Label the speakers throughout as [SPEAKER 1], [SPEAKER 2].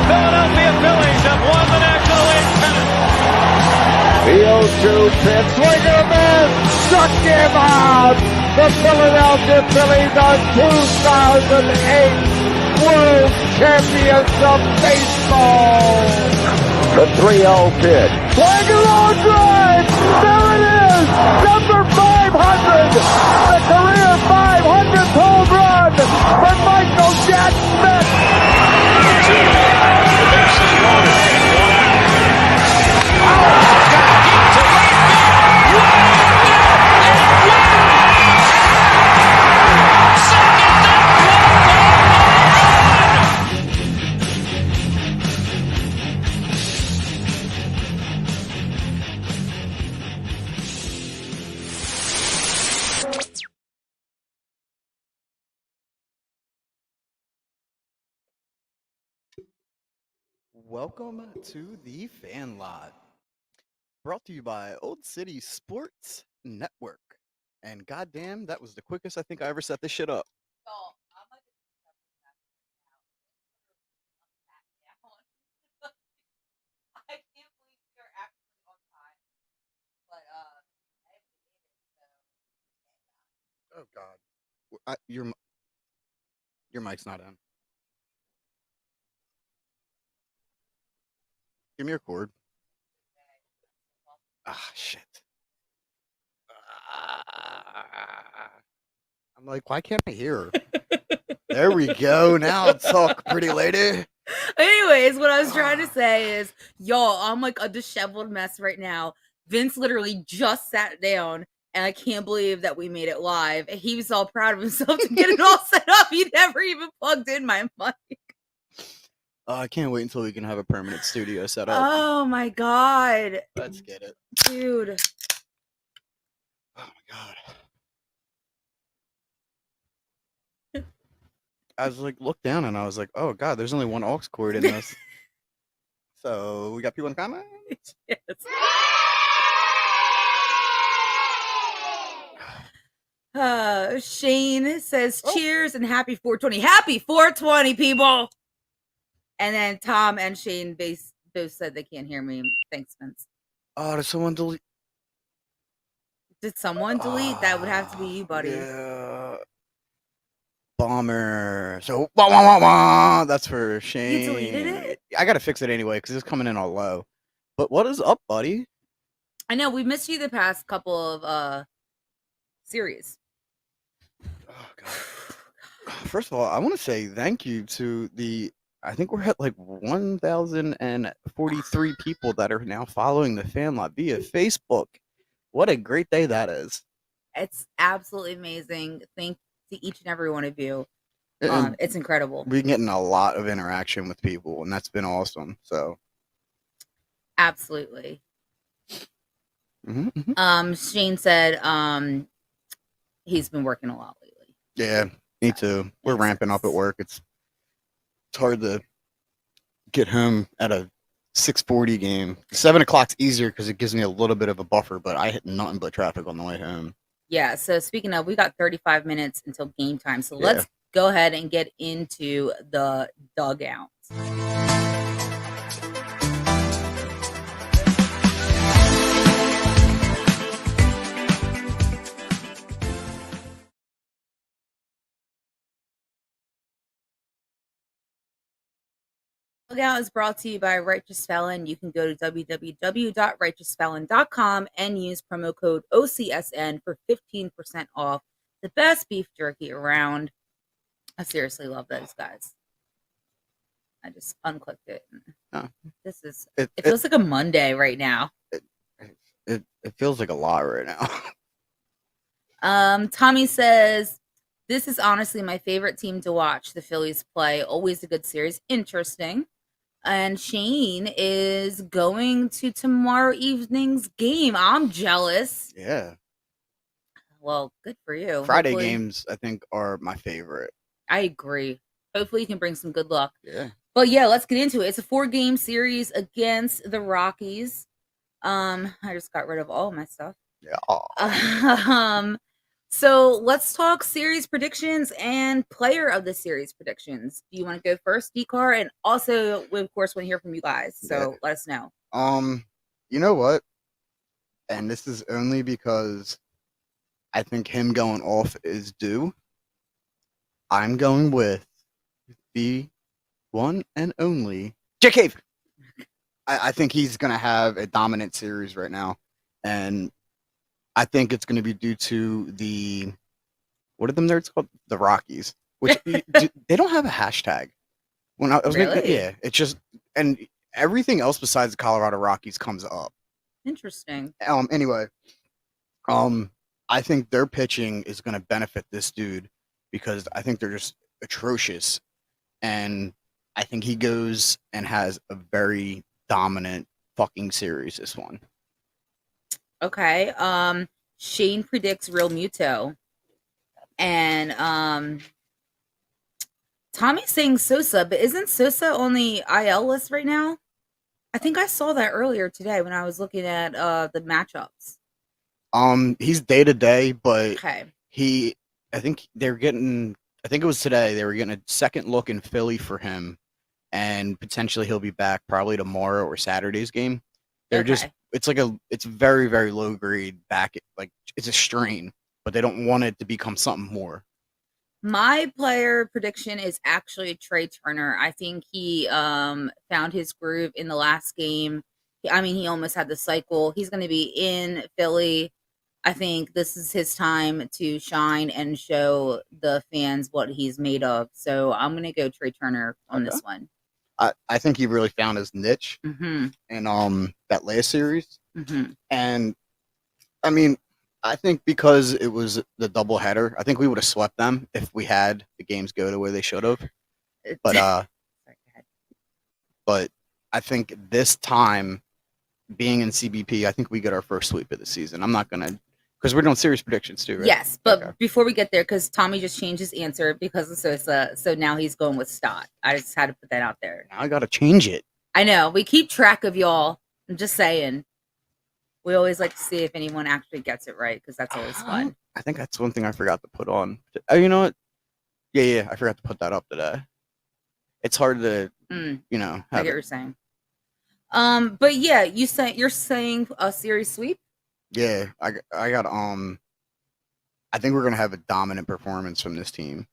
[SPEAKER 1] Philadelphia Phillies have won the National League pennant.
[SPEAKER 2] The 0-2 pitch, swing and a miss, struck him out. The Philadelphia Phillies are 2008 World Champions of Baseball. The 3-0 pitch, swing and long drive. There it is, number 500, the career 500th home run for Michael Jack Smith.
[SPEAKER 3] Welcome to the Fan Lot, brought to you by Old City Sports Network. And goddamn, that was the quickest I think I ever set this shit up.
[SPEAKER 4] I can't believe we are actually on time. But
[SPEAKER 3] Oh God, your mic's not on. Give me your cord. Ah, shit. I'm like, why can't I hear? There we go. Now I'll talk, pretty lady.
[SPEAKER 4] anyways, what I was trying to say is, y'all, I'm like a disheveled mess right now. Vince literally just sat down, and I can't believe that we made it live. He was all proud of himself to get it all set up. He never even plugged in my mic.
[SPEAKER 3] I can't wait until we can have a permanent studio set up.
[SPEAKER 4] Oh my God.
[SPEAKER 3] Let's get it.
[SPEAKER 4] Dude.
[SPEAKER 3] Oh my God. I was like, looked down and I was like, oh God, there's only one aux cord in this. So we got people in comments?
[SPEAKER 4] Yes. Shane says, cheers and happy 420. Happy 420, people. And then Tom and Shane both said they can't hear me. Thanks, Vince.
[SPEAKER 3] Oh, did someone delete?
[SPEAKER 4] Did someone delete? That would have to be you, buddy.
[SPEAKER 3] Yeah. Bomber. So, wah, wah, wah, wah. That's for Shane.
[SPEAKER 4] You deleted it?
[SPEAKER 3] I got to fix it anyway because it's coming in all low. But what is up, buddy?
[SPEAKER 4] I know. We missed you the past couple of series.
[SPEAKER 3] Oh, God. First of all, I want to say thank you to I think we're at like 1,043 people that are now following the Fan Lot via Facebook. What a great day that is.
[SPEAKER 4] It's absolutely amazing. Thank to each and every one of you. It's incredible.
[SPEAKER 3] We're getting a lot of interaction with people, and that's been awesome. So,
[SPEAKER 4] absolutely.
[SPEAKER 3] Mm-hmm.
[SPEAKER 4] Shane said he's been working a lot lately.
[SPEAKER 3] Yeah, me too. We're ramping up at work. It's hard to get home at a 6:40 game. 7 o'clock's easier because it gives me a little bit of a buffer, but I hit nothing but traffic on the way home.
[SPEAKER 4] Yeah, so speaking of, we got 35 minutes until game time. So let's go ahead and get into the dugouts. Dugout is brought to you by Righteous Felon. You can go to www.righteousfelon.com and use promo code OCSN for 15% off the best beef jerky around. I seriously love those guys. I just unclicked it. This is it feels like a Monday right now.
[SPEAKER 3] It feels like a lot right now.
[SPEAKER 4] Tommy says, this is honestly my favorite team to watch. The Phillies play. Always a good series. Interesting. And Shane is going to tomorrow evening's game. I'm jealous.
[SPEAKER 3] Yeah.
[SPEAKER 4] Well, good for you.
[SPEAKER 3] Friday games, I think, are my favorite.
[SPEAKER 4] I agree. Hopefully you can bring some good luck.
[SPEAKER 3] Yeah.
[SPEAKER 4] But yeah, let's get into it. It's a 4-game series against the Rockies. I just got rid of all my stuff.
[SPEAKER 3] Yeah.
[SPEAKER 4] So let's talk series predictions and player of the series predictions. Do you want to go first, Decar? And also, we of course want to hear from you guys. So
[SPEAKER 3] Yeah.
[SPEAKER 4] let us know.
[SPEAKER 3] You know what? And this is only because I think him going off is due. I'm going with the one and only Jake Cave. I think he's going to have a dominant series right now. And I think it's going to be due to the, what are them nerds called? The Rockies, which they don't have a hashtag. When I was
[SPEAKER 4] Really?
[SPEAKER 3] yeah, it's just, and everything else besides the Colorado Rockies comes up.
[SPEAKER 4] Interesting.
[SPEAKER 3] Anyway, I think their pitching is going to benefit this dude because I think they're just atrocious. And I think he goes and has a very dominant fucking series this one.
[SPEAKER 4] Okay. Shane predicts Real Muto. And Tommy's saying Sosa, but isn't Sosa on the IL list right now? I think I saw that earlier today when I was looking at the matchups.
[SPEAKER 3] He's day to day, but
[SPEAKER 4] Okay.
[SPEAKER 3] I think it was today, they were getting a second look in Philly for him, and potentially he'll be back probably tomorrow or Saturday's game. It's very, very low grade back, like it's a strain, but they don't want it to become something more.
[SPEAKER 4] My player prediction is actually Trey Turner. I think he found his groove in the last game. I mean, he almost had the cycle. He's going to be in Philly. I think this is his time to shine and show the fans what he's made of. So I'm going to go Trey Turner on this one.
[SPEAKER 3] I think he really found his niche
[SPEAKER 4] in
[SPEAKER 3] that last series.
[SPEAKER 4] Mm-hmm.
[SPEAKER 3] And I mean, I think because it was the doubleheader, I think we would have swept them if we had the games go the way they should have. But but I think this time, being in CBP, I think we get our first sweep of the season. I'm not gonna, because we're doing series predictions too, right?
[SPEAKER 4] Yes, but before we get there, because Tommy just changed his answer because of Sosa, so now he's going with Stott. I just had to put that out there.
[SPEAKER 3] Now I gotta change it.
[SPEAKER 4] I know. We keep track of y'all. I'm just saying. We always like to see if anyone actually gets it right because that's always fun.
[SPEAKER 3] I think that's one thing I forgot to put on. Oh, you know what? Yeah, I forgot to put that up today. It's hard to,
[SPEAKER 4] I
[SPEAKER 3] get
[SPEAKER 4] what you're saying. But yeah, you're saying a series sweep?
[SPEAKER 3] Yeah, I got I think we're gonna have a dominant performance from this team.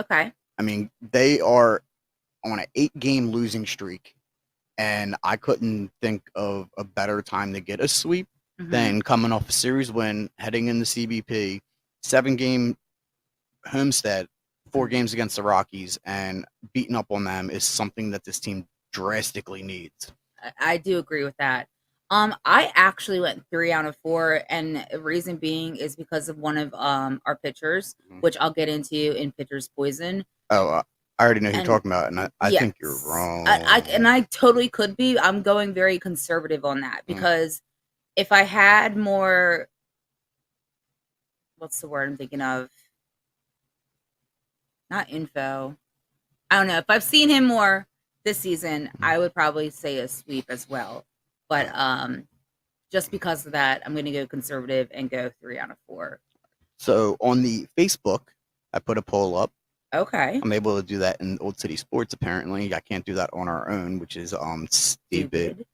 [SPEAKER 4] Okay.
[SPEAKER 3] I mean, they are on an 8-game losing streak, and I couldn't think of a better time to get a sweep than coming off a series win, heading in the CBP, 7-game homestand, 4 games against the Rockies, and beating up on them is something that this team drastically needs.
[SPEAKER 4] I do agree with that. I actually went 3 out of 4, and the reason being is because of one of our pitchers, which I'll get into in Pitcher's Poison.
[SPEAKER 3] Oh, I already know who you're talking about, and I think you're wrong.
[SPEAKER 4] I totally could be. I'm going very conservative on that because if I had more, what's the word I'm thinking of? Not info. I don't know. If I've seen him more this season, I would probably say a sweep as well. But just because of that, I'm going to go conservative and go 3 out of 4.
[SPEAKER 3] So on the Facebook, I put a poll up.
[SPEAKER 4] Okay.
[SPEAKER 3] I'm able to do that in Old City Sports. Apparently, I can't do that on our own, which is stupid.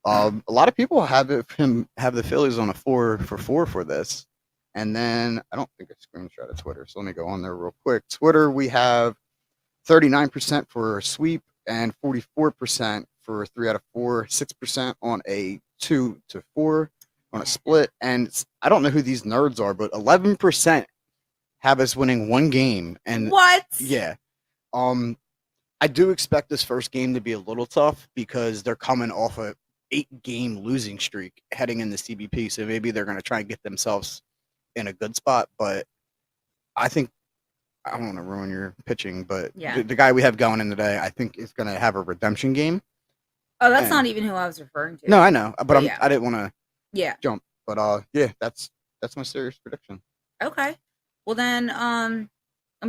[SPEAKER 3] A lot of people have the Phillies on a 4-for-4 for this, and then I don't think I screenshot of Twitter. So let me go on there real quick. Twitter, we have 39% for a sweep and 44% for 3 out of 4, 6% on a 2-4 on a split, and I don't know who these nerds are, but 11% have us winning 1 game. And
[SPEAKER 4] what?
[SPEAKER 3] Yeah. I do expect this first game to be a little tough because they're coming off a 8-game losing streak heading in the CBP. So maybe they're going to try and get themselves in a good spot. But I think, I don't want to ruin your pitching, but the guy we have going in today, I think is going to have a redemption game.
[SPEAKER 4] Oh, that's not even who I was referring to.
[SPEAKER 3] No, I know, but I didn't want
[SPEAKER 4] to
[SPEAKER 3] jump. But that's my serious prediction.
[SPEAKER 4] Okay. Well then, I'm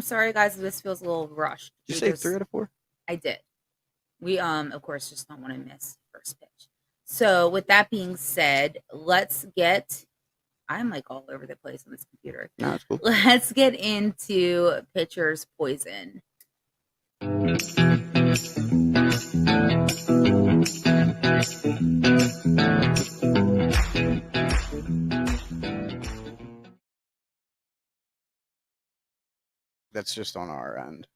[SPEAKER 4] sorry guys if this feels a little rushed.
[SPEAKER 3] Did you say 3 out of 4?
[SPEAKER 4] I did. We of course just don't want to miss first pitch. So with that being said, let's get I'm like all over the place on this computer.
[SPEAKER 3] No, that's cool.
[SPEAKER 4] Let's get into pitcher's poison.
[SPEAKER 3] That's just on our end.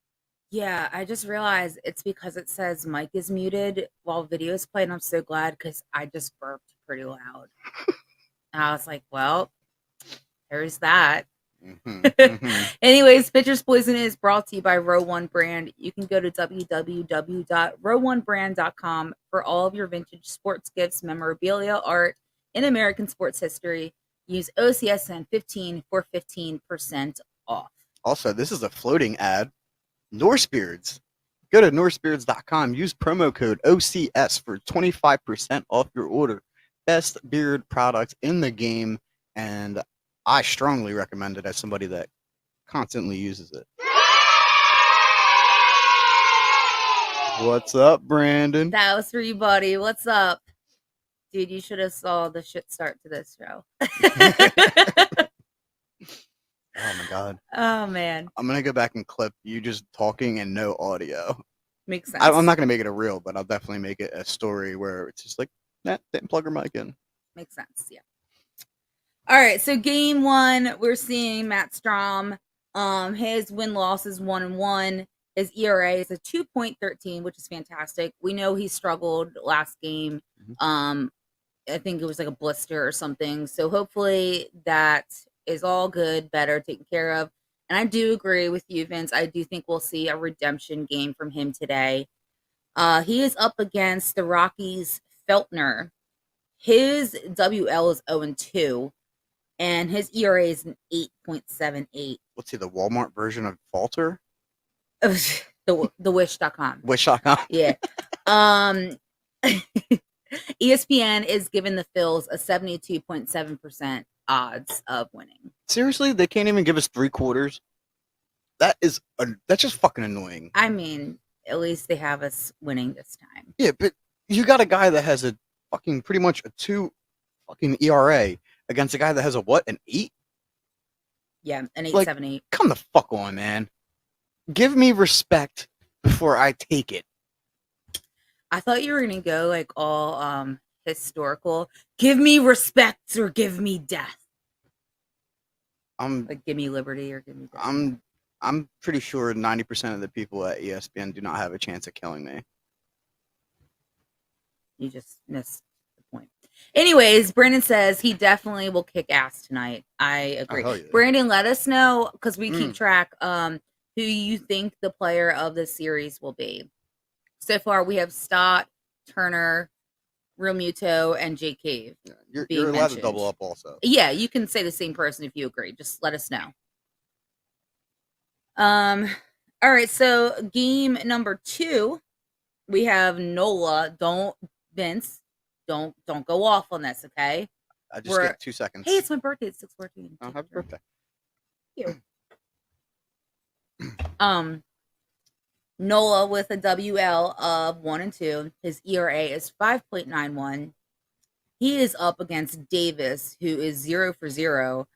[SPEAKER 4] Yeah, I just realized it's because it says mic is muted while video is playing. I'm so glad because I just burped pretty loud. And I was like, well, there's that. Anyways, Pitcher's Poison is brought to you by Row One Brand. You can go to www.row1brand.com for all of your vintage sports gifts, memorabilia, art, in American sports history. Use OCSN 15 for 15% off.
[SPEAKER 3] Also, this is a floating ad. Norse Beards. Go to norsebeards.com. Use promo code OCS for 25% off your order. Best beard products in the game, and I strongly recommend it as somebody that constantly uses it. What's up, Brandon?
[SPEAKER 4] That was for you, buddy. What's up? Dude, you should have saw the shit start to this show.
[SPEAKER 3] Oh my god.
[SPEAKER 4] Oh man.
[SPEAKER 3] I'm gonna go back and clip you just talking and no audio.
[SPEAKER 4] Makes sense.
[SPEAKER 3] I'm not gonna make it a reel, but I'll definitely make it a story where it's just like, nah, didn't plug her mic in.
[SPEAKER 4] Makes sense, yeah. All right, so game 1, we're seeing Matt Strom. His win-loss is 1-1. His ERA is a 2.13, which is fantastic. We know he struggled last game. I think it was like a blister or something. So hopefully that is all good, better, taken care of. And I do agree with you, Vince. I do think we'll see a redemption game from him today. He is up against the Rockies' Feltner. His WL is 0-2, and his ERA is an 8.78.
[SPEAKER 3] What's he, the Walmart version of Falter?
[SPEAKER 4] the wish.com.
[SPEAKER 3] Wish.com.
[SPEAKER 4] Yeah. ESPN is giving the Phils a 72.7% odds of winning.
[SPEAKER 3] Seriously, they can't even give us 3/4. That's just fucking annoying.
[SPEAKER 4] I mean, at least they have us winning this time.
[SPEAKER 3] Yeah, but you got a guy that has a fucking pretty much a 2 fucking ERA against a guy that has a what, an 8?
[SPEAKER 4] Yeah, an 8.78.
[SPEAKER 3] Like, come the fuck on, man. Give me respect before I take it.
[SPEAKER 4] I thought you were gonna go like all historical. Give me respect or give me death. Like give me liberty or give me death.
[SPEAKER 3] I'm pretty sure 90% of the people at ESPN do not have a chance of killing me.
[SPEAKER 4] You just missed the point. Anyways, Brandon says he definitely will kick ass tonight. I agree.
[SPEAKER 3] Oh, yeah.
[SPEAKER 4] Brandon, let us know because we keep track who you think the player of the series will be. So far, we have Stott, Turner, Realmuto, and Jake Cave.
[SPEAKER 3] Yeah, you're allowed to double up also.
[SPEAKER 4] Yeah, you can say the same person if you agree. Just let us know. All right, so game number 2, we have Nola. Vince, don't go off on this, okay?
[SPEAKER 3] I just get 2 seconds.
[SPEAKER 4] Hey, it's my birthday. It's 6/14.
[SPEAKER 3] Oh, happy birthday.
[SPEAKER 4] Thank you. Nola with a WL of 1-2. His ERA is 5.91. He is up against Davis, who is 0 for 0.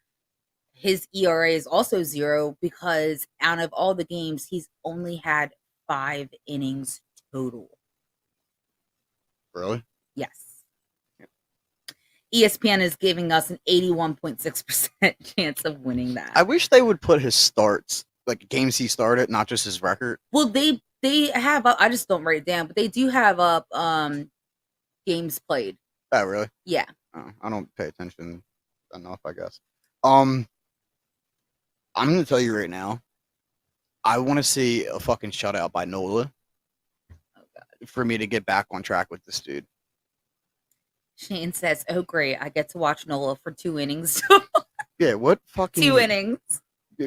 [SPEAKER 4] His ERA is also 0 because out of all the games, he's only had 5 innings total.
[SPEAKER 3] Really?
[SPEAKER 4] Yes. ESPN is giving us an 81.6% chance of winning that.
[SPEAKER 3] I wish they would put his starts, like games he started, not just his record.
[SPEAKER 4] Well, they have up, I just don't write it down, but they do have up games played.
[SPEAKER 3] Oh, really?
[SPEAKER 4] Yeah.
[SPEAKER 3] Oh, I don't pay attention enough, I guess. I'm going to tell you right now, I want to see a fucking shutout by Nola.
[SPEAKER 4] Oh, God.
[SPEAKER 3] For me to get back on track with this dude.
[SPEAKER 4] Shane says, oh, great. I get to watch Nola for 2 innings.
[SPEAKER 3] Yeah, what fucking...
[SPEAKER 4] 2 innings.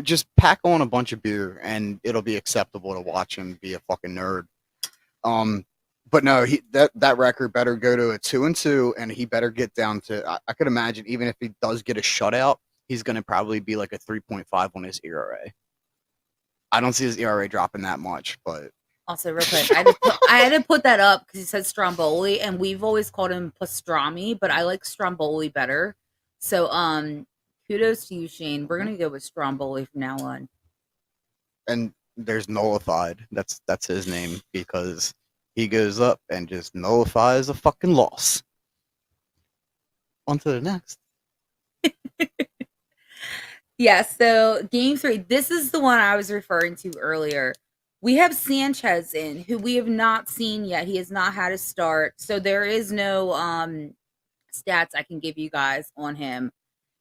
[SPEAKER 3] Just pack on a bunch of beer and it'll be acceptable to watch him be a fucking nerd. But no, that record better go to a 2-2 and he better get down to... I could imagine even if he does get a shutout, he's going to probably be like a 3.5 on his ERA. I don't see his ERA dropping that much, but...
[SPEAKER 4] Also, real quick, I had to put that up because he said Stromboli, and we've always called him Pastrami, but I like Stromboli better. So, Kudos to you, Shane. We're gonna go with Stromboli from now on.
[SPEAKER 3] And there's Nullified. That's his name because he goes up and just nullifies a fucking loss. On to the next.
[SPEAKER 4] Yeah, so game 3. This is the one I was referring to earlier. We have Sanchez in, who we have not seen yet. He has not had a start, so there is no stats I can give you guys on him.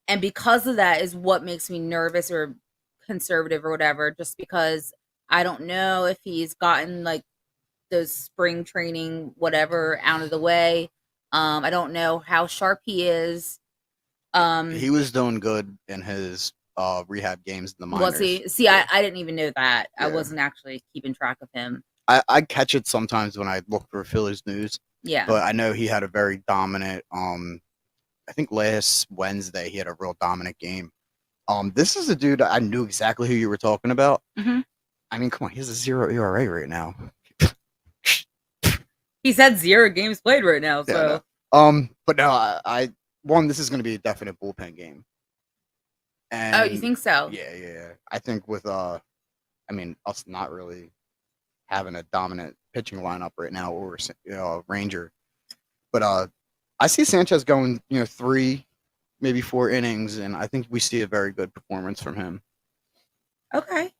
[SPEAKER 4] And because of that is what makes me nervous or conservative or whatever, just because I don't know if he's gotten like those spring training whatever out of the way. I don't know how sharp he is.
[SPEAKER 3] He was doing good in his rehab games in the minors.
[SPEAKER 4] Was he? See,
[SPEAKER 3] Yeah.
[SPEAKER 4] I didn't even know that.
[SPEAKER 3] Yeah.
[SPEAKER 4] I wasn't actually keeping track of him.
[SPEAKER 3] I catch it sometimes when I look for Phillies news.
[SPEAKER 4] Yeah.
[SPEAKER 3] But I know he had a very dominant I think last Wednesday he had a real dominant game. This is a dude I knew exactly who you were talking about.
[SPEAKER 4] Mhm.
[SPEAKER 3] I mean, come on, he has a 0 ERA right now.
[SPEAKER 4] He's had 0 games played right now, so
[SPEAKER 3] Yeah, but no, I this is going to be a definite bullpen game. And
[SPEAKER 4] oh, you think so?
[SPEAKER 3] Yeah. I think with I mean, us not really having a dominant pitching lineup right now, or Ranger, but I see Sanchez going 3, maybe 4 innings, and I think we see a very good performance from him.
[SPEAKER 4] Okay.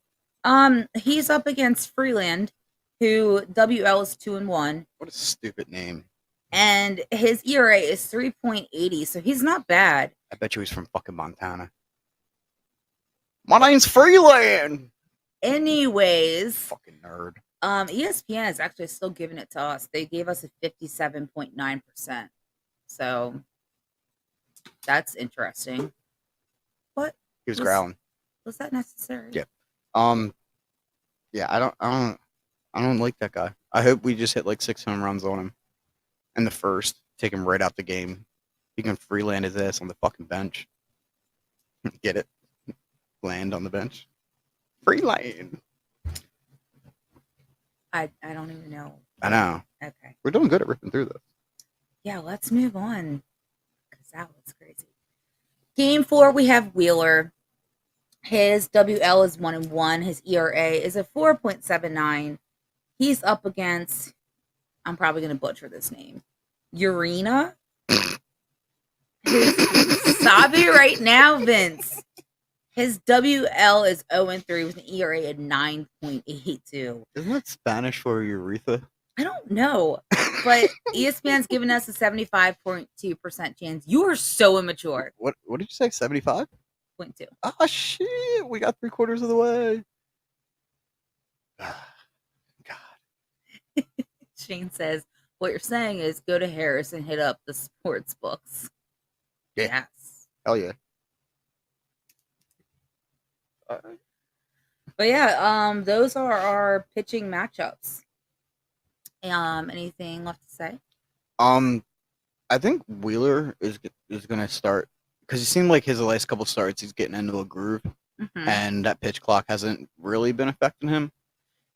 [SPEAKER 4] He's up against Freeland, who WL is 2-1.
[SPEAKER 3] What a stupid name.
[SPEAKER 4] And his ERA is 3.80, so he's not bad.
[SPEAKER 3] I bet you he's from fucking Montana. My name's Freeland.
[SPEAKER 4] Anyways,
[SPEAKER 3] Fucking nerd.
[SPEAKER 4] ESPN is actually still giving it to us. They gave us a 57.9%. So that's interesting. What?
[SPEAKER 3] He was growling.
[SPEAKER 4] Was that necessary?
[SPEAKER 3] Yeah. Yeah, I don't like that guy. I hope we just hit like 6 home runs on him in the first, take him right out the game. He can freeland his ass on the fucking bench. Get it? Land on the bench. Freeland.
[SPEAKER 4] I don't even know.
[SPEAKER 3] I know.
[SPEAKER 4] Okay.
[SPEAKER 3] We're doing good at ripping through this.
[SPEAKER 4] Yeah, let's move on. Because that was crazy. Game 4, we have Wheeler. His WL is 1-1. His ERA is a 4.79. He's up against, I'm probably going to butcher this name, Urena. Sabi right now, Vince. His WL is 0-3 with an ERA of 9.82.
[SPEAKER 3] Isn't that Spanish for urethra?
[SPEAKER 4] I don't know, but ESPN's giving us a 75.2% chance. You are so immature.
[SPEAKER 3] What did you say? 75?
[SPEAKER 4] 0.2.
[SPEAKER 3] Oh shit! We got 3/4 of the way. God.
[SPEAKER 4] Shane says, what you're saying is go to Harris and hit up the sports books.
[SPEAKER 3] Yeah.
[SPEAKER 4] Yes.
[SPEAKER 3] Hell yeah.
[SPEAKER 4] But yeah, those are our pitching matchups. Anything left to say?
[SPEAKER 3] I think Wheeler is gonna start because it seemed like his last couple starts he's getting into a groove, and that pitch clock hasn't really been affecting him.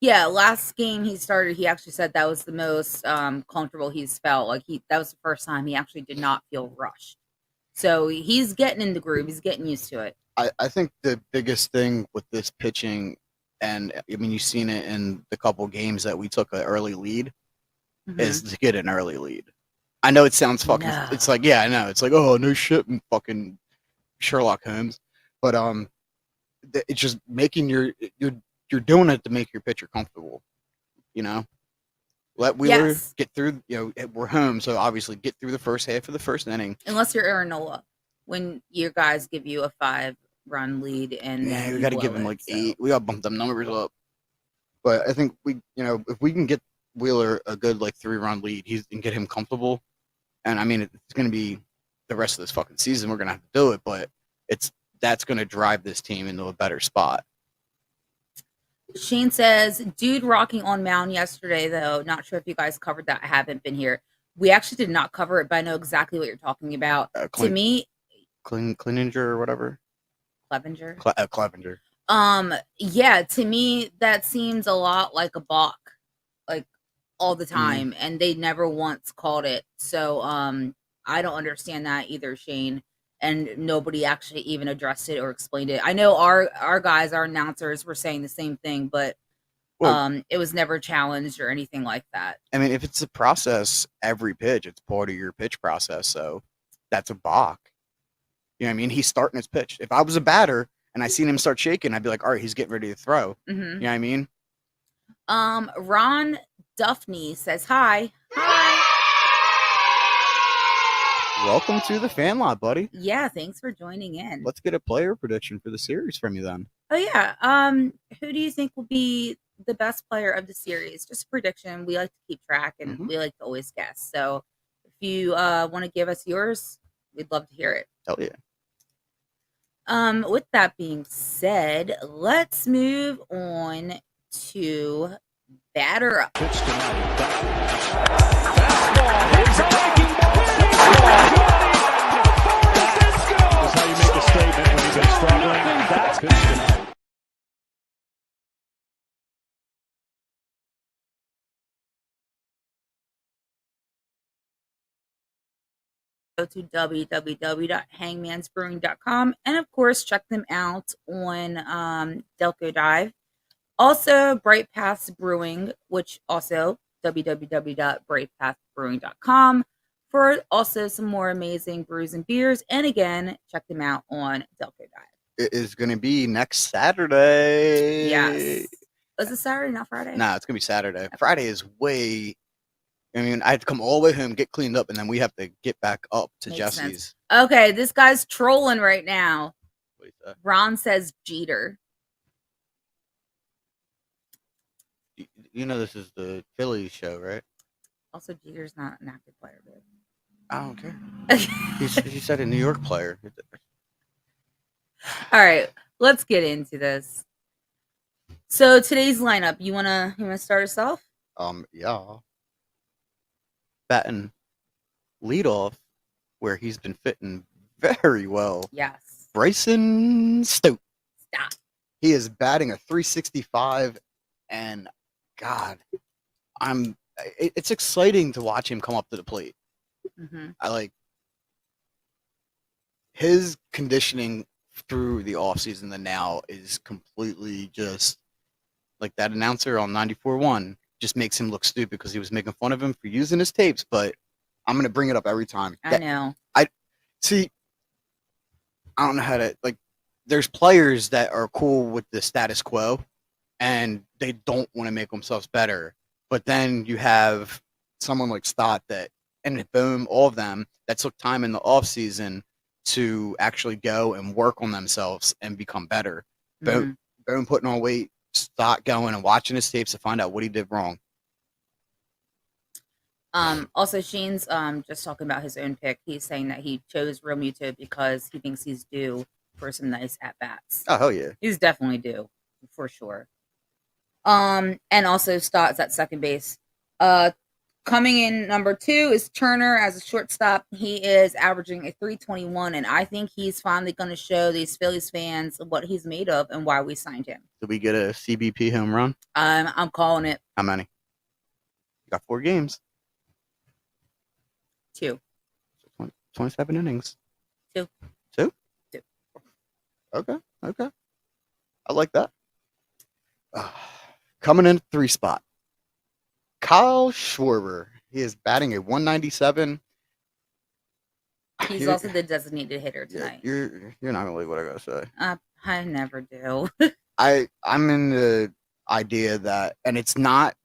[SPEAKER 4] Yeah, last game he started, he actually said that was the most comfortable he's felt. Like that was the first time he actually did not feel rushed. So he's getting in the groove. He's getting used to it.
[SPEAKER 3] I think the biggest thing with this pitching, and I mean you've seen it in the couple games that we took an early lead, is to get an early lead. I know it sounds fucking.
[SPEAKER 4] No.
[SPEAKER 3] It's like, yeah, I know. It's like, oh, no shit, and fucking Sherlock Holmes. But it's just making you're doing it to make your pitcher comfortable. Let Wheeler get through. We're home, so obviously get through the first half of the first inning.
[SPEAKER 4] Unless you're Aaron Nola, when your guys give you a 5-run lead, and
[SPEAKER 3] we got to give him 8. We got to bump them numbers up. But I think if we can get Wheeler a good 3-run lead, he can get him comfortable. And I mean, it's going to be the rest of this fucking season. We're going to have to do it, but that's going to drive this team into a better spot.
[SPEAKER 4] Shane says, dude rocking on mound yesterday, though. Not sure if you guys covered that. I haven't been here. We actually did not cover it, but I know exactly what you're talking about. To me,
[SPEAKER 3] Cleaninger or whatever.
[SPEAKER 4] Clevenger.
[SPEAKER 3] Clevenger.
[SPEAKER 4] Yeah, to me that seems a lot like a balk, like all the time, and they never once called it. So I don't understand that either, Shane. and nobody actually even addressed it or explained it. I know our guys, our announcers, were saying the same thing, but it was never challenged or anything like that.
[SPEAKER 3] I mean, if it's a process, every pitch, it's part of your pitch process. So that's a balk. You know what I mean? He's starting his pitch. If I was a batter and I seen him start shaking, I'd be like, all right, he's getting ready to throw.
[SPEAKER 4] Mm-hmm.
[SPEAKER 3] You know what I mean?
[SPEAKER 4] Ron Duffney says hi. Hi.
[SPEAKER 3] Welcome to the fan lot, buddy.
[SPEAKER 4] Yeah, thanks for joining in.
[SPEAKER 3] Let's get a player prediction for the series from you then.
[SPEAKER 4] Oh yeah. Who do you think will be the best player of the series? Just a prediction. We like to keep track and we like to always guess. So if you want to give us yours, we'd love to hear it.
[SPEAKER 3] Hell yeah.
[SPEAKER 4] With that being said, let's move on to batter up.
[SPEAKER 1] Pitch tonight. Fastball. It's a breaking ball. That's how you make a statement when you've been struggling. That's pitch tonight.
[SPEAKER 4] Go to www.hangmansbrewing.com and of course check them out on Delco Dive. Also Bright Paths Brewing, which also www.brightpathbrewing.com for also some more amazing brews and beers. And again, check them out on Delco Dive.
[SPEAKER 3] It is going to be next Saturday.
[SPEAKER 4] Yes. Is it Saturday, not Friday?
[SPEAKER 3] Nah, it's going to be Saturday. Friday is way... I mean, I had to come all the way home, get cleaned up, and then we have to get back up to
[SPEAKER 4] Makes
[SPEAKER 3] Jesse's.
[SPEAKER 4] sense. Okay, this guy's trolling right now.
[SPEAKER 3] What is that?
[SPEAKER 4] Ron says Jeter.
[SPEAKER 3] You know this is the Phillies show, right?
[SPEAKER 4] Also, Jeter's not an active player, babe.
[SPEAKER 3] I don't care. He said a New York player.
[SPEAKER 4] All right, let's get into this. So today's lineup, you wanna start us off?
[SPEAKER 3] Yeah. Batting leadoff, where he's been fitting very well.
[SPEAKER 4] Yes.
[SPEAKER 3] Bryson Stott.
[SPEAKER 4] Stop.
[SPEAKER 3] He is batting a 365, and God, it's exciting to watch him come up to the plate.
[SPEAKER 4] Mm-hmm.
[SPEAKER 3] I like his conditioning through the offseason to now is completely just like that announcer on 94.1 just makes him look stupid because he was making fun of him for using his tapes, but I'm going to bring it up every time.
[SPEAKER 4] I know.
[SPEAKER 3] I don't know how to, like, there's players that are cool with the status quo and they don't want to make themselves better. But then you have someone like Stott that, and boom, all of them that took time in the off season to actually go and work on themselves and become better.
[SPEAKER 4] Mm-hmm.
[SPEAKER 3] Boom, putting on weight, Stott going and watching his tapes to find out what he did wrong.
[SPEAKER 4] Also, Sheen's just talking about his own pick. He's saying that he chose Real Muto because he thinks he's due for some nice at bats.
[SPEAKER 3] Oh hell yeah,
[SPEAKER 4] he's definitely due for sure. And also Stott's at second base. Coming in number 2 is Turner as a shortstop. He is averaging a 321, and I think he's finally going to show these Phillies fans what he's made of and why we signed him.
[SPEAKER 3] Did we get a CBP home run?
[SPEAKER 4] I'm calling it.
[SPEAKER 3] How many? You got 4 games.
[SPEAKER 4] 2.
[SPEAKER 3] 27 innings.
[SPEAKER 4] 2.
[SPEAKER 3] 2?
[SPEAKER 4] 2.
[SPEAKER 3] Okay. I like that. Coming in 3 spot. Kyle Schwarber. He is batting a 197.
[SPEAKER 4] He's also the designated hitter tonight.
[SPEAKER 3] You're not gonna believe what I gotta say.
[SPEAKER 4] I never do.
[SPEAKER 3] I'm in the idea that, and it's not.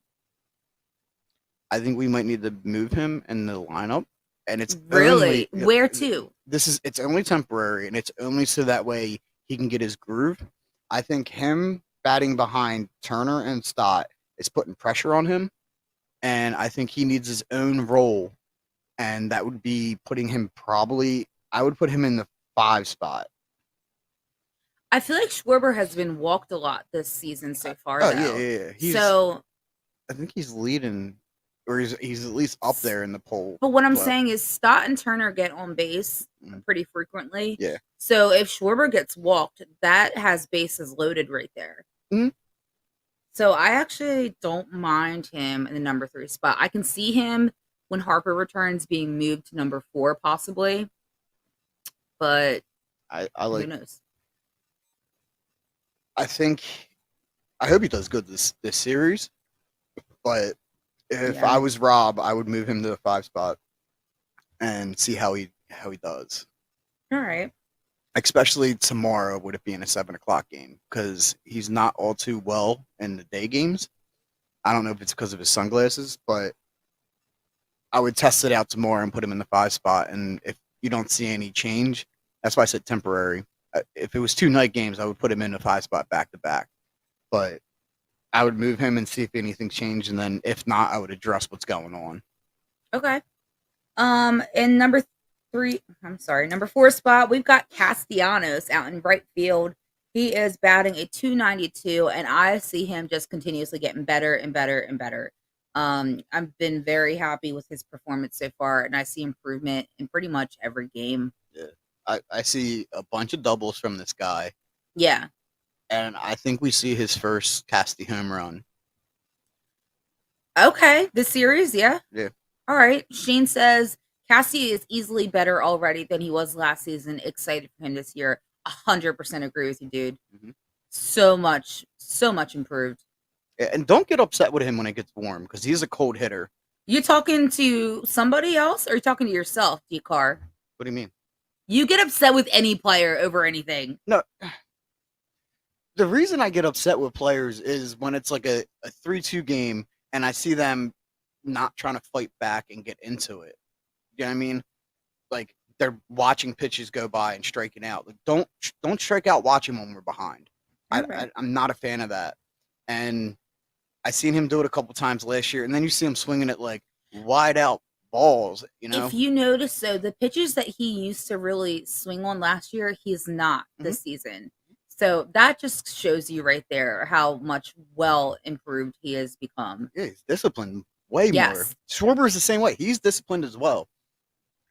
[SPEAKER 3] I think we might need to move him in the lineup, and it's
[SPEAKER 4] really
[SPEAKER 3] only,
[SPEAKER 4] where to?
[SPEAKER 3] It's only temporary, and it's only so that way he can get his groove. I think him batting behind Turner and Stott is putting pressure on him. And I think he needs his own role, and that would be putting him I would put him in the 5 spot.
[SPEAKER 4] I feel like Schwarber has been walked a lot this season so far.
[SPEAKER 3] Oh,
[SPEAKER 4] though.
[SPEAKER 3] yeah. I think he's leading, or he's at least up there in the poll.
[SPEAKER 4] But what I'm saying is Stott and Turner get on base pretty frequently.
[SPEAKER 3] Yeah.
[SPEAKER 4] So if Schwarber gets walked, that has bases loaded right there.
[SPEAKER 3] Mm-hmm.
[SPEAKER 4] So I actually don't mind him in the number 3 spot. I can see him when Harper returns being moved to number 4 possibly. but
[SPEAKER 3] I
[SPEAKER 4] who
[SPEAKER 3] like.
[SPEAKER 4] knows?
[SPEAKER 3] I think. I hope he does good this series. But if I
[SPEAKER 4] Yeah.
[SPEAKER 3] was Rob, I would move him to the 5 spot and see how he does.
[SPEAKER 4] All right.
[SPEAKER 3] Especially tomorrow, would it be in a 7 o'clock game? Because he's not all too well in the day games. I don't know if it's because of his sunglasses, but I would test it out tomorrow and put him in the 5 spot. And if you don't see any change, that's why I said temporary. If it was 2 night games, I would put him in the 5 spot back to back. But I would move him and see if anything changed, and then if not, I would address what's going on.
[SPEAKER 4] Okay. In number 4 spot, we've got Castellanos out in right field. He is batting a 292, and I see him just continuously getting better and better and better. I've been very happy with his performance so far, and I see improvement in pretty much every game.
[SPEAKER 3] Yeah. I see a bunch of doubles from this guy.
[SPEAKER 4] Yeah.
[SPEAKER 3] And I think we see his first Casty home run.
[SPEAKER 4] Okay. The series, yeah.
[SPEAKER 3] Yeah.
[SPEAKER 4] All right. Shane says Cassie is easily better already than he was last season. Excited for him this year. 100% agree with you, dude.
[SPEAKER 3] Mhm.
[SPEAKER 4] So much improved.
[SPEAKER 3] And don't get upset with him when it gets warm because he's a cold hitter.
[SPEAKER 4] You talking to somebody else or are you talking to yourself, D-Car?
[SPEAKER 3] What do you mean?
[SPEAKER 4] You get upset with any player over anything.
[SPEAKER 3] No. The reason I get upset with players is when it's like a 3-2 game and I see them not trying to fight back and get into it. You know what I mean? Like they're watching pitches go by and striking out. Like don't strike out watching when we're behind.
[SPEAKER 4] Right.
[SPEAKER 3] I'm not a fan of that. And I seen him do it a couple times last year, and then you see him swinging it like wide out balls. You know,
[SPEAKER 4] if you notice, so the pitches that he used to really swing on last year, he's not this season. So that just shows you right there how much well improved he has become.
[SPEAKER 3] Yeah, he's disciplined way more. Schwarber is the same way. He's disciplined as well.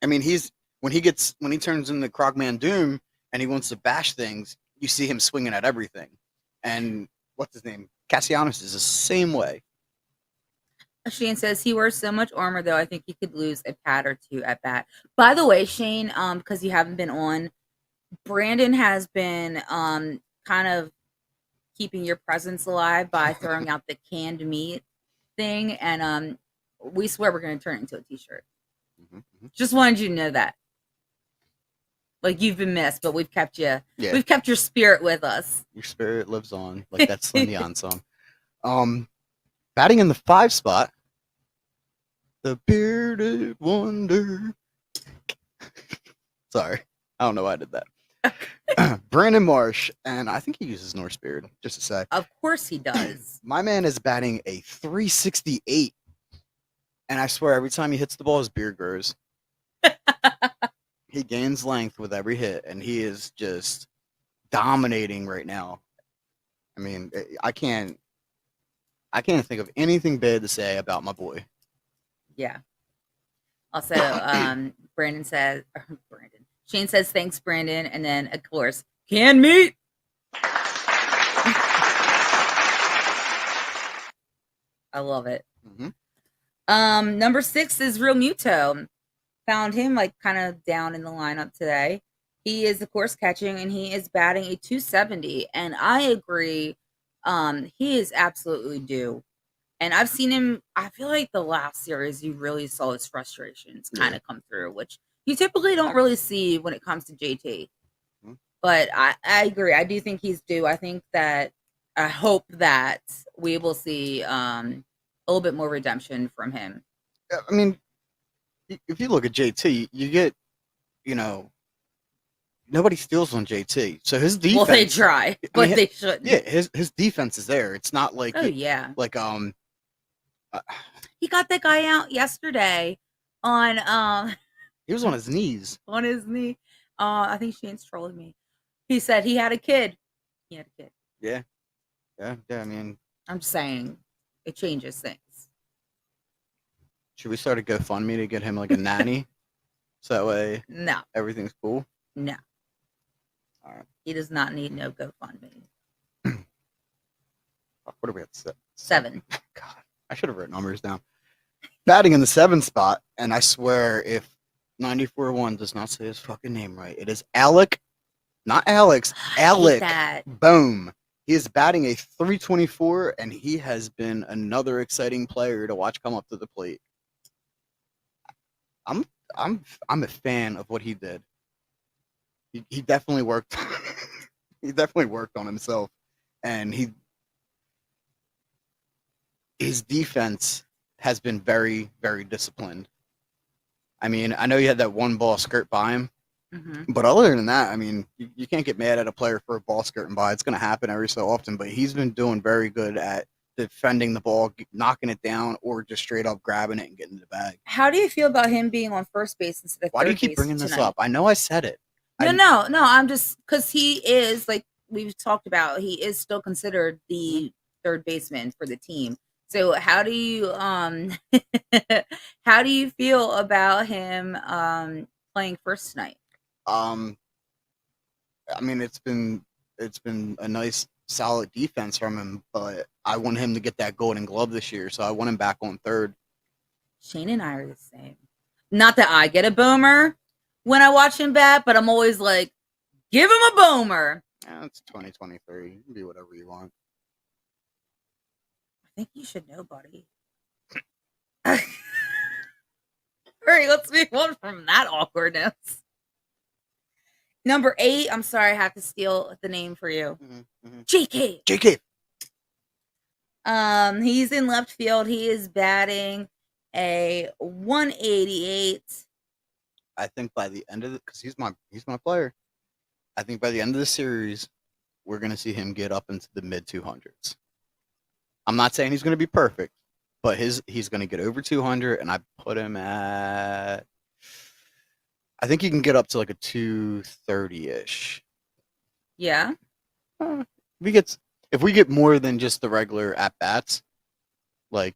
[SPEAKER 3] I mean, when he turns into Krogman Doom and he wants to bash things, you see him swinging at everything. And what's his name? Castellanos is the same way.
[SPEAKER 4] Shane says he wears so much armor, though. I think he could lose a pat or two at bat. By the way, Shane, because you haven't been on, Brandon has been kind of keeping your presence alive by throwing out the canned meat thing, and we swear we're going to turn it into a T-shirt. Just wanted you to know that. Like you've been missed, but we've kept you. Yeah. We've kept your spirit with us.
[SPEAKER 3] Your spirit lives on, like that Celine Dion song. Batting in the 5 spot, the bearded wonder. Sorry, I don't know why I did that. Brandon Marsh, and I think he uses Norse beard. Just to say,
[SPEAKER 4] of course he does.
[SPEAKER 3] My man is batting a 368, and I swear every time he hits the ball, his beard grows. He gains length with every hit, and he is just dominating right now. I mean, I can't think of anything bad to say about my boy.
[SPEAKER 4] Yeah. Also, Shane says thanks, Brandon, and then of course, canned meat. I love it. Number 6 is Real Muto. Found him like kind of down in the lineup today. He is, of course, catching, and he is batting a 270. And I agree, he is absolutely due. And I've seen him. I feel like the last series, you really saw his frustrations kind of come through, which you typically don't really see when it comes to JT. But I agree. I do think he's due. I hope that we will see a little bit more redemption from him.
[SPEAKER 3] I mean, if you look at JT, you get, nobody steals on JT. So his defense.
[SPEAKER 4] Well, they try, but they shouldn't.
[SPEAKER 3] Yeah, his defense is there. It's not like he
[SPEAKER 4] got that guy out yesterday on
[SPEAKER 3] he was on his knees.
[SPEAKER 4] On his knee. I think Shane's trolling me. He said he had a kid. He had a kid.
[SPEAKER 3] Yeah. I mean,
[SPEAKER 4] I'm just saying it changes things.
[SPEAKER 3] Should we start a GoFundMe to get him like a nanny? So that way everything's cool?
[SPEAKER 4] No.
[SPEAKER 3] All right.
[SPEAKER 4] He does not need no GoFundMe.
[SPEAKER 3] What are we at?
[SPEAKER 4] 7.
[SPEAKER 3] God, I should have written numbers down. Batting in the 7 spot, and I swear if 94-1 does not say his fucking name right. It is Alec, not Alex,
[SPEAKER 4] I hate
[SPEAKER 3] Alec
[SPEAKER 4] that.
[SPEAKER 3] Bohm. He is batting a 324, and he has been another exciting player to watch come up to the plate. I'm a fan of what he did. He definitely worked. He definitely worked on himself, and his defense has been very, very disciplined. I mean, I know you had that one ball skirt by him, but other than that, I mean, you can't get mad at a player for a ball skirting by. It's going to happen every so often, but he's been doing very good at defending the ball, knocking it down, or just straight up grabbing it and getting the bag.
[SPEAKER 4] How do you feel about him being on first base instead of
[SPEAKER 3] Why do you
[SPEAKER 4] third
[SPEAKER 3] keep
[SPEAKER 4] base
[SPEAKER 3] bringing this
[SPEAKER 4] tonight?
[SPEAKER 3] up? I know I said it.
[SPEAKER 4] No. I'm just because he is, like we've talked about, he is still considered the third baseman for the team. So how do you how do you feel about him playing first tonight?
[SPEAKER 3] I mean, it's been a nice, solid defense from him, but I want him to get that Golden Glove this year, so I want him back on third.
[SPEAKER 4] Shane and I are the same. Not that I get a boomer when I watch him bat, but I'm always like, give him a boomer.
[SPEAKER 3] Yeah, it's 2023. You can be whatever you want.
[SPEAKER 4] I think you should know, buddy. All right, let's move on from that awkwardness. Number 8, I'm sorry, I have to steal the name for you. JK.
[SPEAKER 3] JK.
[SPEAKER 4] He's in left field. He is batting a 188.
[SPEAKER 3] I think by the end of it, because he's my player. I think by the end of the series, we're gonna see him get up into the mid 200s. I'm not saying he's gonna be perfect, but he's gonna get over 200, and I put him at. I think he can get up to like a 230-ish.
[SPEAKER 4] Yeah.
[SPEAKER 3] If we get more than just the regular at bats, like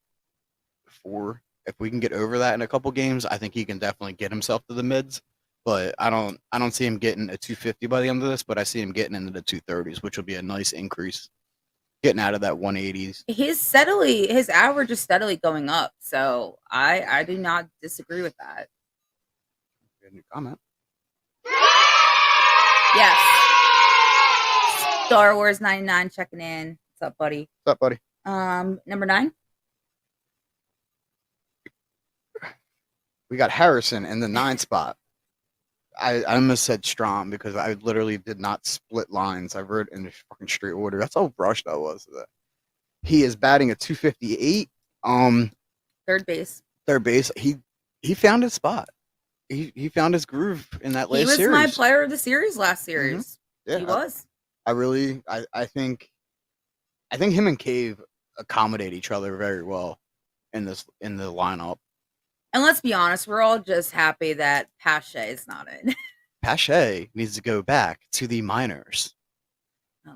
[SPEAKER 3] 4, if we can get over that in a couple games, I think he can definitely get himself to the mids. But I don't see him getting a 250 by the end of this, but I see him getting into the 230s, which will be a nice increase, getting out of that 180s.
[SPEAKER 4] His average is steadily going up, so I do not disagree with that.
[SPEAKER 3] New comment.
[SPEAKER 4] Yes. Star Wars 99 checking in. What's up, buddy?
[SPEAKER 3] What's up, buddy?
[SPEAKER 4] Number 9.
[SPEAKER 3] We got Harrison in the 9 spot. I almost said Strom because I literally did not split lines. I wrote in the fucking straight order. That's how rushed I was today. He is batting a 258.
[SPEAKER 4] Third base.
[SPEAKER 3] Third base. He found his spot. He found his groove in that last series.
[SPEAKER 4] He was my player of the series last series.
[SPEAKER 3] Yeah,
[SPEAKER 4] he was.
[SPEAKER 3] I think him and Cave accommodate each other very well in the lineup.
[SPEAKER 4] And let's be honest, we're all just happy that Pache is not in.
[SPEAKER 3] Pache needs to go back to the minors.
[SPEAKER 4] Oh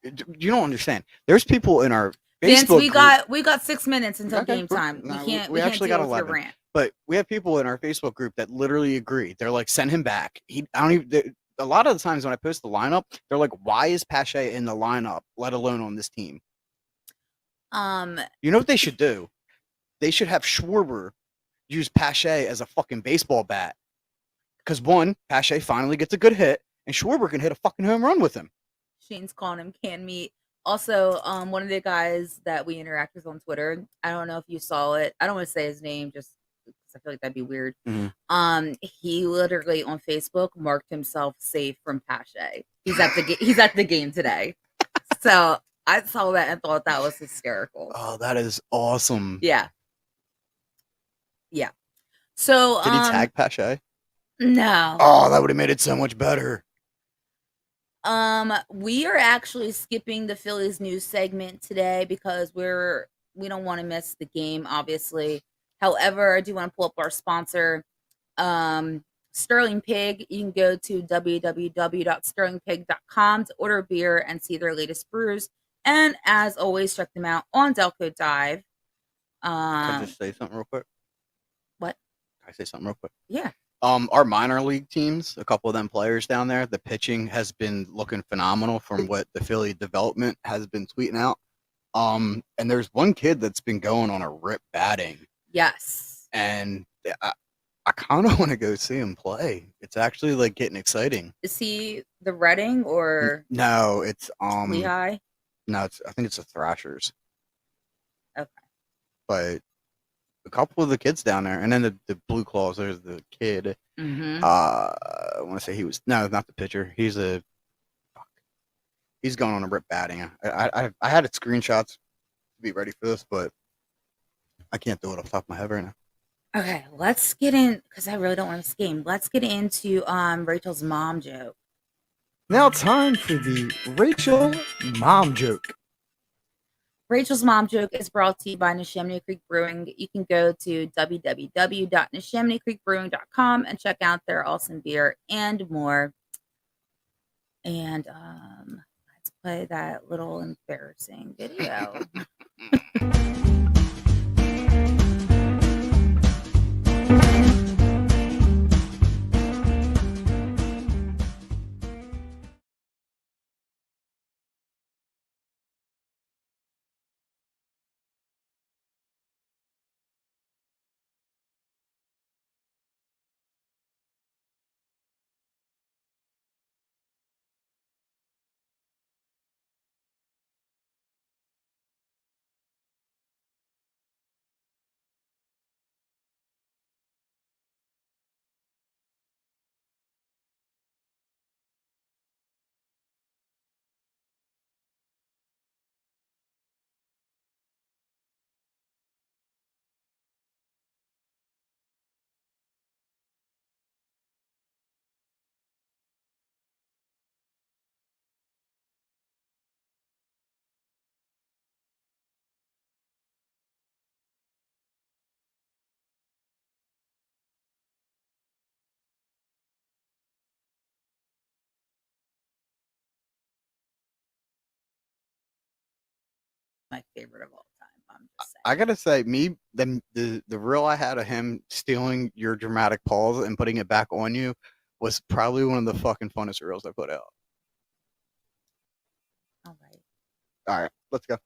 [SPEAKER 4] God.
[SPEAKER 3] You don't understand. There's people in our
[SPEAKER 4] Vince,
[SPEAKER 3] Facebook
[SPEAKER 4] we got 6 minutes until game time. We actually got 11. Rant.
[SPEAKER 3] But we have people in our Facebook group that literally agree. They're like, send him back. A lot of the times when I post the lineup, they're like, why is Pache in the lineup, let alone on this team? You know what they should do? They should have Schwarber use Pache as a fucking baseball bat. Because one, Pache finally gets a good hit, and Schwarber can hit a fucking home run with him.
[SPEAKER 4] Shane's calling him Can Meat. Also, one of the guys that we interact with on Twitter, I don't know if you saw it. I don't want to say his name just because I feel like that'd be weird.
[SPEAKER 3] Mm-hmm.
[SPEAKER 4] He literally on Facebook marked himself safe from Pache. He's at the game today. So I saw that and thought that was hysterical.
[SPEAKER 3] Oh, that is awesome.
[SPEAKER 4] Yeah. So
[SPEAKER 3] did he tag Pache?
[SPEAKER 4] No.
[SPEAKER 3] Oh, that would have made it so much better.
[SPEAKER 4] We are actually skipping the Phillies news segment today because we don't want to miss the game, obviously. However, I do want to pull up our sponsor, Sterling Pig. You can go to www.sterlingpig.com to order beer and see their latest brews. And as always, check them out on Delco Dive.
[SPEAKER 3] Can I just say something real quick?
[SPEAKER 4] What?
[SPEAKER 3] Can I say something real quick?
[SPEAKER 4] Yeah.
[SPEAKER 3] Our minor league teams, a couple of them players down there, the pitching has been looking phenomenal from what the Philly development has been tweeting out. And there's one kid that's been going on a rip batting.
[SPEAKER 4] Yes.
[SPEAKER 3] And I kind of want to go see him play. It's actually like getting exciting.
[SPEAKER 4] Is he the Reading or
[SPEAKER 3] No, it's
[SPEAKER 4] Lehigh?
[SPEAKER 3] No, I think it's the Thrashers.
[SPEAKER 4] Okay.
[SPEAKER 3] But a couple of the kids down there, and then the Blue Claws. There's the kid.
[SPEAKER 4] Mm-hmm.
[SPEAKER 3] I want to say he was not the pitcher. He's going on a rip batting. I had it screenshots to be ready for this, but I can't do it off the top of my head right now.
[SPEAKER 4] Okay, let's get in because I really don't want to game. Let's get into Rachel's mom joke.
[SPEAKER 5] Now time for the Rachel mom joke.
[SPEAKER 4] Rachel's mom joke is brought to you by Neshaminy Creek Brewing. You can go to www.neshaminycreekbrewing.com and check out their awesome beer and more. And let's play that little embarrassing video. My favorite of all time. I'm just saying.
[SPEAKER 3] I gotta say, the reel I had of him stealing your dramatic pause and putting it back on you was probably one of the fucking funnest reels I put out.
[SPEAKER 4] All right.
[SPEAKER 3] All right, let's go.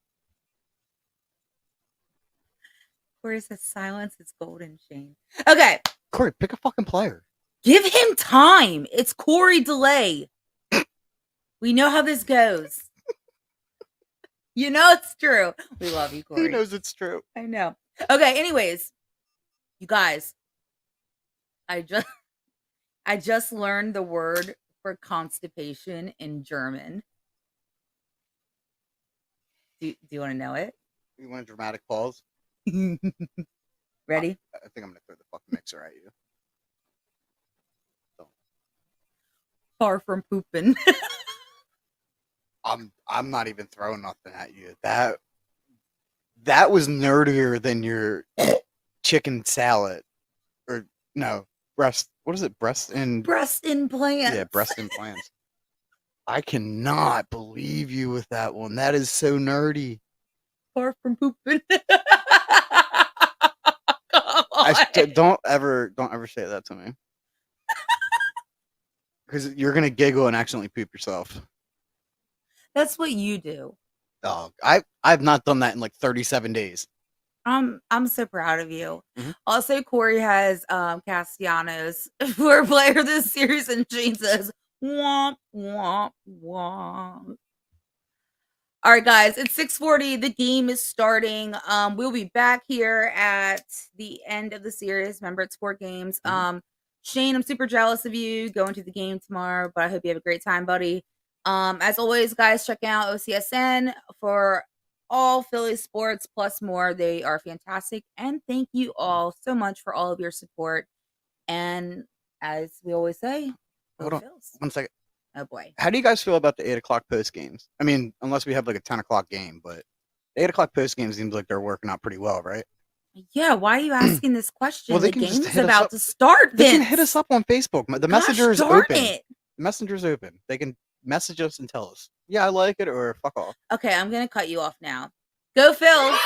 [SPEAKER 4] Corey says silence is golden, Shane. Okay.
[SPEAKER 3] Corey, pick a fucking player.
[SPEAKER 4] Give him time. It's Corey Delay. We know how this goes. You know it's true. We love you, Corey.
[SPEAKER 3] He knows it's true.
[SPEAKER 4] I know. Okay, anyways. You guys. I just learned the word for constipation in German. Do you want to know it?
[SPEAKER 3] You want a dramatic pause?
[SPEAKER 4] Ready?
[SPEAKER 3] I think I'm gonna throw the fucking mixer at you.
[SPEAKER 4] Far from pooping.
[SPEAKER 3] I'm not even throwing nothing at you. That was nerdier than your chicken salad. Or no, breast. What is it? Breast
[SPEAKER 4] implants.
[SPEAKER 3] Yeah, breast implants. I cannot believe you with that one. That is so nerdy.
[SPEAKER 4] Far from pooping.
[SPEAKER 3] Don't ever say that to me. Because you're gonna giggle and accidentally poop yourself.
[SPEAKER 4] That's what you do.
[SPEAKER 3] Oh, I've not done that in like 37 days.
[SPEAKER 4] I'm so proud of you.
[SPEAKER 3] Mm-hmm.
[SPEAKER 4] Also, Corey has Castellanos for player of this series, and Shane says, womp, womp, womp. All right, guys, it's 6:40. The game is starting. We'll be back here at the end of the series. Remember, it's 4 games.
[SPEAKER 3] Mm-hmm.
[SPEAKER 4] Shane, I'm super jealous of you going to the game tomorrow, but I hope you have a great time, buddy. As always, guys, check out OCSN for all Phillies sports plus more. They are fantastic. And thank you all so much for all of your support. And as we always say,
[SPEAKER 3] hold on
[SPEAKER 4] Phils.
[SPEAKER 3] 1 second.
[SPEAKER 4] Oh boy.
[SPEAKER 3] How do you guys feel about the 8 o'clock post games? I mean, unless we have like a 10 o'clock game, but the 8 o'clock post game seems like they're working out pretty well, right?
[SPEAKER 4] Yeah, why are you asking this question?
[SPEAKER 3] Well, they
[SPEAKER 4] the
[SPEAKER 3] can just
[SPEAKER 4] game's
[SPEAKER 3] hit us
[SPEAKER 4] about
[SPEAKER 3] up.
[SPEAKER 4] to start.
[SPEAKER 3] They can
[SPEAKER 4] Vince.
[SPEAKER 3] hit us up on Facebook. The
[SPEAKER 4] Gosh,
[SPEAKER 3] messenger is
[SPEAKER 4] darn
[SPEAKER 3] open.
[SPEAKER 4] it.
[SPEAKER 3] The messenger's open. They can message us and tell us, yeah, I like it, or fuck off.
[SPEAKER 4] Okay, I'm gonna cut you off now. Go, Phil.